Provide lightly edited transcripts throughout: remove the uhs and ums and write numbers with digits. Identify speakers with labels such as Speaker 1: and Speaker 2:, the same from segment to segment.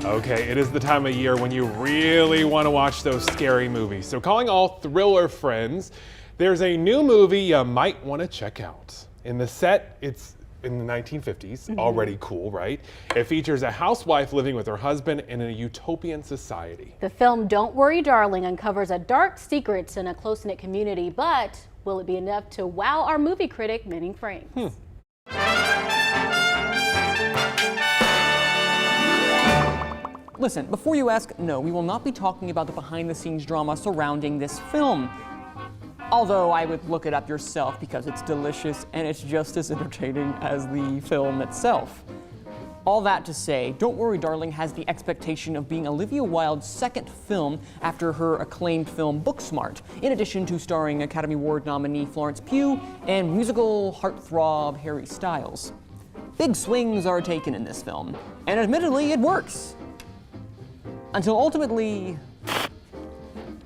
Speaker 1: Okay, it is the time of year when you really want to watch those scary movies. So calling all thriller friends, there's a new movie you might want to check out. In the set, it's in the 1950s, already cool, right? It features a housewife living with her husband in a utopian society.
Speaker 2: The film Don't Worry Darling uncovers a dark secret in a close-knit community, but will it be enough to wow our movie critic, Manning Frames?
Speaker 3: Listen, before you ask, no, we will not be talking about the behind-the-scenes drama surrounding this film. Although I would look it up yourself because it's delicious and it's just as entertaining as the film itself. All that to say, Don't Worry Darling has the expectation of being Olivia Wilde's second film after her acclaimed film Booksmart, in addition to starring Academy Award nominee Florence Pugh and musical heartthrob Harry Styles. Big swings are taken in this film, and admittedly it works. Until ultimately,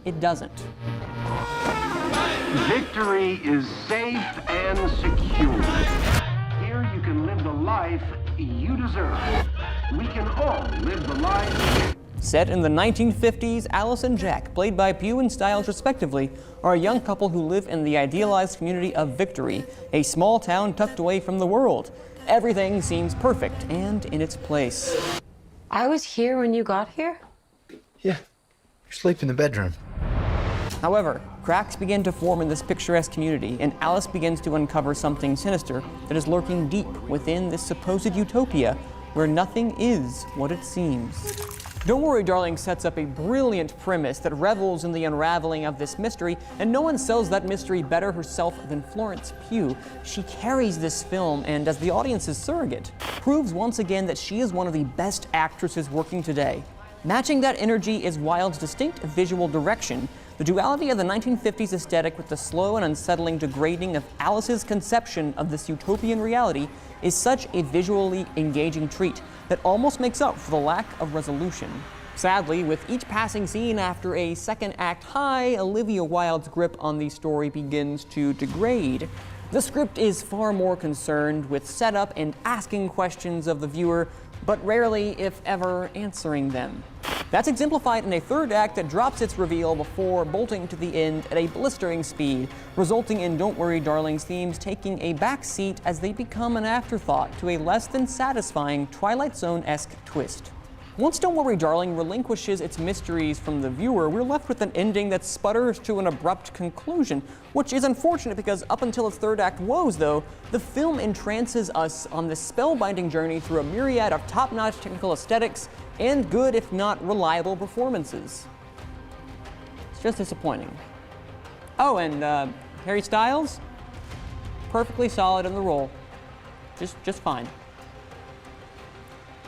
Speaker 3: it doesn't.
Speaker 4: Victory is safe and secure. Here you can live the life you deserve. We can all live the life.
Speaker 3: Set in the 1950s, Alice and Jack, played by Pugh and Styles respectively, are a young couple who live in the idealized community of Victory, a small town tucked away from the world. Everything seems perfect and in its place.
Speaker 5: I was here when you got here?
Speaker 6: Yeah, you sleep in the bedroom.
Speaker 3: However, cracks begin to form in this picturesque community, and Alice begins to uncover something sinister that is lurking deep within this supposed utopia where nothing is what it seems. Don't Worry Darling sets up a brilliant premise that revels in the unraveling of this mystery, and no one sells that mystery better herself than Florence Pugh. She carries this film, and as the audience's surrogate, proves once again that she is one of the best actresses working today. Matching that energy is Wilde's distinct visual direction, the duality of the 1950s aesthetic with the slow and unsettling degrading of Alice's conception of this utopian reality is such a visually engaging treat that almost makes up for the lack of resolution. Sadly, with each passing scene after a second act high, Olivia Wilde's grip on the story begins to degrade. The script is far more concerned with setup and asking questions of the viewer, but rarely, if ever, answering them. That's exemplified in a third act that drops its reveal before bolting to the end at a blistering speed, resulting in Don't Worry Darling's themes taking a back seat as they become an afterthought to a less than satisfying Twilight Zone-esque twist. Once Don't Worry Darling relinquishes its mysteries from the viewer, we're left with an ending that sputters to an abrupt conclusion, which is unfortunate because up until its third act woes, though, the film entrances us on this spellbinding journey through a myriad of top-notch technical aesthetics and good, if not reliable, performances. It's just disappointing. Oh, and Harry Styles? Perfectly solid in the role. Just fine.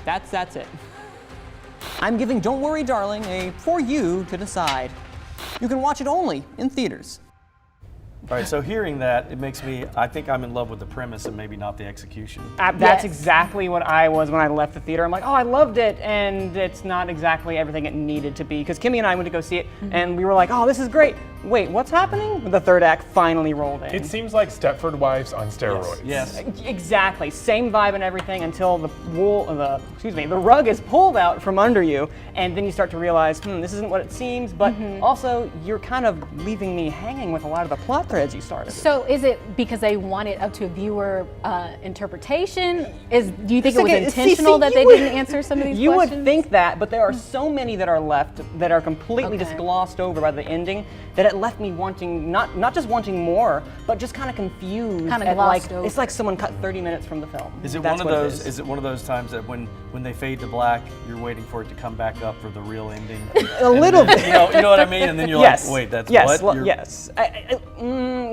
Speaker 3: That's it. I'm giving Don't Worry Darling a for you to decide. You can watch it only in theaters.
Speaker 7: All right, so hearing that, it makes me, I think I'm in love with the premise and maybe not the execution.
Speaker 8: That's exactly what I was when I left the theater. I'm like, oh, I loved it, and it's not exactly everything it needed to be. Because Kimmy and I went to go see it, and we were like, oh, this is great. Wait, what's happening? The third act finally rolled in.
Speaker 1: It seems like Stepford Wives on steroids.
Speaker 7: Yes.
Speaker 8: Exactly, same vibe and everything until the rug is pulled out from under you, and then you start to realize, this isn't what it seems, but also you're kind of leaving me hanging with a lot of the plot threads you started.
Speaker 2: So is it because they want it up to a viewer interpretation? Do you think it was intentional that they didn't answer some of these questions?
Speaker 8: You would think that, but there are so many that are left that are completely just glossed over by the ending that it left me wanting, not just wanting more, but just kind of confused.
Speaker 2: Kind of glossed over.
Speaker 8: It's like someone cut 30 minutes from the film.
Speaker 7: Is it
Speaker 8: That's
Speaker 7: one of
Speaker 8: what it
Speaker 7: those? Is it one of those times that when they fade to black, you're waiting for it to come back up for the real ending?
Speaker 8: A little bit.
Speaker 7: You know what I mean? And then you're
Speaker 8: Yes.
Speaker 7: like, wait, that's
Speaker 8: yes.
Speaker 7: what?
Speaker 8: Well, yes.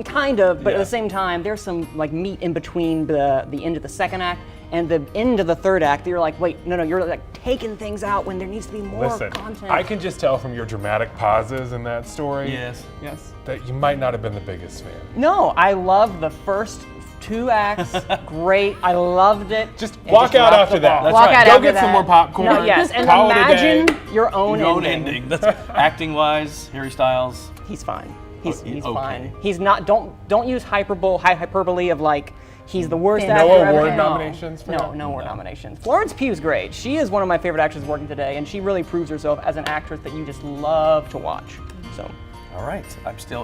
Speaker 8: Kind of, but at the same time, there's some like meat in between the end of the second act and the end of the third act. You're like, wait, no, you're like taking things out when there needs to be more content.
Speaker 1: I can just tell from your dramatic pauses in that story
Speaker 8: Yes.
Speaker 1: that you might not have been the biggest fan.
Speaker 8: No, I love the first 2 acts. Great, I loved it.
Speaker 1: Just walk out after that.
Speaker 7: That's
Speaker 2: Walk
Speaker 7: right.
Speaker 2: out
Speaker 1: Go
Speaker 2: after
Speaker 1: get
Speaker 2: that.
Speaker 1: some more popcorn.
Speaker 8: No, yes, and
Speaker 1: Call it a day.
Speaker 8: imagine your own
Speaker 7: ending. That's acting-wise, Harry Styles.
Speaker 8: He's fine. He's
Speaker 7: okay.
Speaker 8: fine. He's not. Don't use hyperbole of like he's the worst
Speaker 2: No
Speaker 8: actor ever.
Speaker 1: award
Speaker 8: No.
Speaker 1: nominations for
Speaker 8: No,
Speaker 1: that?
Speaker 8: no award nominations. Florence Pugh's great. She is one of my favorite actresses working today, and she really proves herself as an actress that you just love to watch. So.
Speaker 7: All right,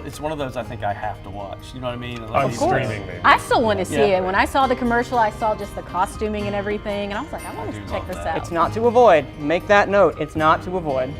Speaker 7: it's one of those I think I have to watch. You know what I mean?
Speaker 1: On streaming, maybe.
Speaker 2: I still want to see
Speaker 7: Yeah.
Speaker 2: it. When I saw the commercial, I saw just the costuming and everything, and I was like, I want to
Speaker 7: do
Speaker 2: check
Speaker 7: love
Speaker 2: this
Speaker 7: that.
Speaker 2: out.
Speaker 8: It's not to avoid. Make that note. It's not to avoid.